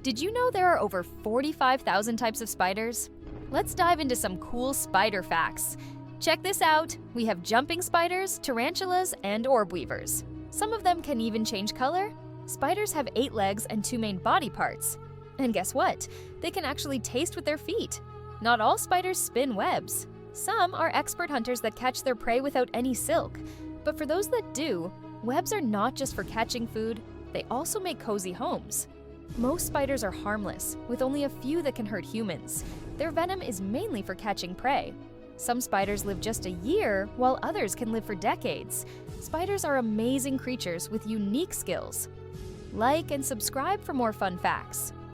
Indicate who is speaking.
Speaker 1: Did you know there are over 45,000 types of spiders? Let's dive into some cool spider facts. Check this out. We have jumping spiders, tarantulas, and orb weavers. Some of them can even change color. Spiders have 8 legs and 2 main body parts. And guess what? They can actually taste with their feet. Not all spiders spin webs. Some are expert hunters that catch their prey without any silk. But for those that do, webs are not just for catching food, they also make cozy homes. Most spiders are harmless, with only a few that can hurt humans. Their venom is mainly for catching prey. Some spiders live just a year, while others can live for decades. Spiders are amazing creatures with unique skills. Like and subscribe for more fun facts.